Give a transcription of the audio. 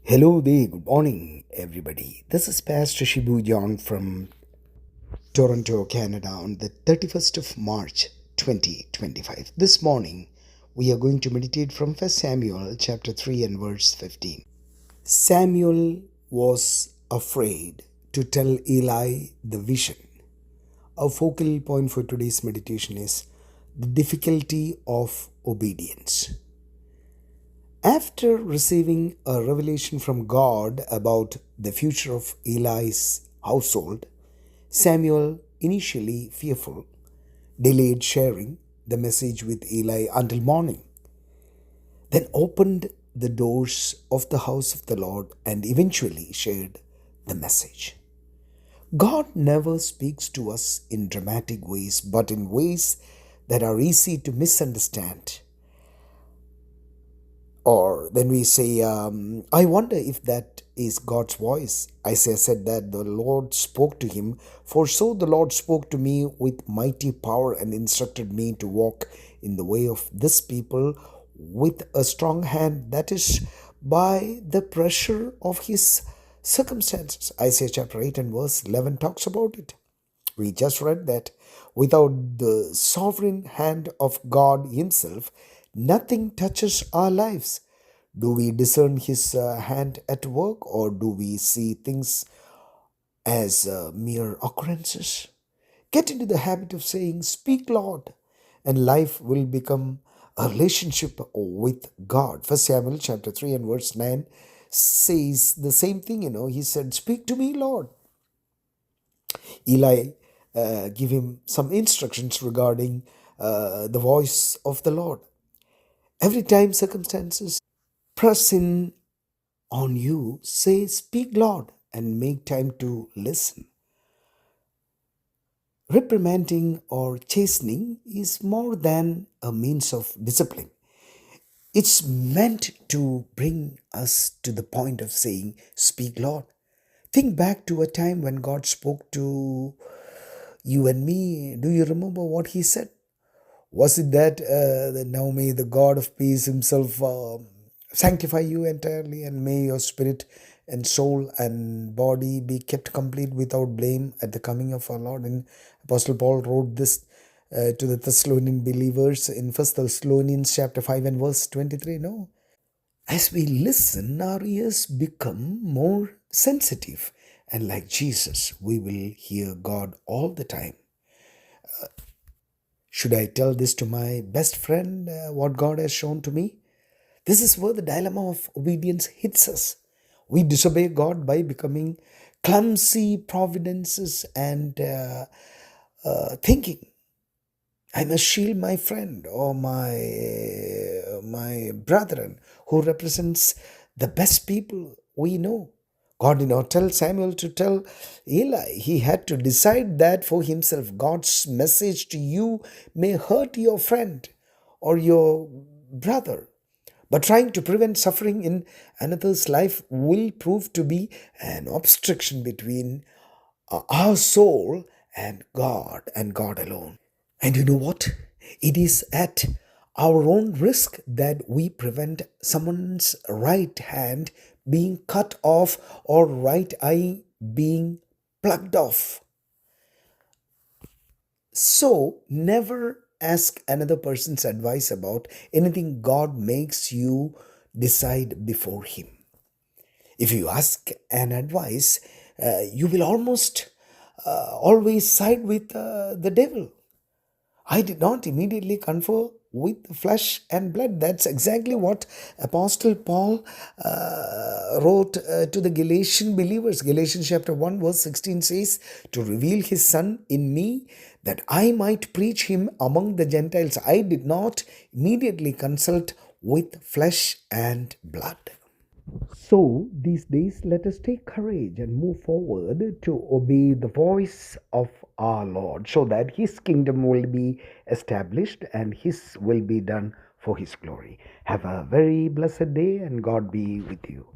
Hello there, good morning, everybody. This is Pastor Shibu John from Toronto, Canada, on the 31st of March 2025. This morning, we are going to meditate from 1 Samuel chapter 3 and verse 15. Samuel was afraid to tell Eli the vision. Our focal point for today's meditation is the difficulty of obedience. After receiving a revelation from God about the future of Eli's household, Samuel, initially fearful, delayed sharing the message with Eli until morning, then opened the doors of the house of the Lord and eventually shared the message. God never speaks to us in dramatic ways, but in ways that are easy to misunderstand. Or then we say, I wonder if that is God's voice. Isaiah said that the Lord spoke to him, for so the Lord spoke to me with mighty power and instructed me to walk in the way of this people with a strong hand, that is, by the pressure of his circumstances. Isaiah chapter 8 and verse 11 talks about it. We just read that without the sovereign hand of God Himself, nothing touches our lives. Do we discern His hand at work, or do we see things as mere occurrences? Get into the habit of saying, Speak, Lord, and life will become a relationship with God. First Samuel chapter 3 and verse 9 says the same thing. He said, Speak to me, Lord. Eli give him some instructions regarding the voice of the Lord. Every time circumstances press in on you, say, Speak, Lord, and make time to listen. Reprimanding or chastening is more than a means of discipline. It's meant to bring us to the point of saying, Speak, Lord. Think back to a time when God spoke to you and me. Do you remember what He said? Was it that now may the God of peace Himself sanctify you entirely, and may your spirit and soul and body be kept complete without blame at the coming of our Lord? And Apostle Paul wrote this to the Thessalonian believers in 1 Thessalonians chapter 5 and verse 23. No. As we listen, our ears become more sensitive, and like Jesus, we will hear God all the time. Should I tell this to my best friend, what God has shown to me? This is where the dilemma of obedience hits us. We disobey God by becoming clumsy providences and thinking, I must shield my friend or my brethren who represents the best people we know. God did not tell Samuel to tell Eli. He had to decide that for himself. God's message to you may hurt your friend or your brother, but trying to prevent suffering in another's life will prove to be an obstruction between our soul and God alone. And you know what? It is at our own risk that we prevent someone's right hand being cut off or right eye being plucked off. So, never ask another person's advice about anything God makes you decide before Him. If you ask an advice, you will almost always side with the devil. I did not immediately confer with flesh and blood. That's exactly what Apostle Paul wrote to the Galatian believers. Galatians chapter 1 verse 16 says, to reveal his Son in me that I might preach him among the Gentiles. I did not immediately consult with flesh and blood. So, these days, let us take courage and move forward to obey the voice of our Lord so that His kingdom will be established and His will be done for His glory. Have a very blessed day, and God be with you.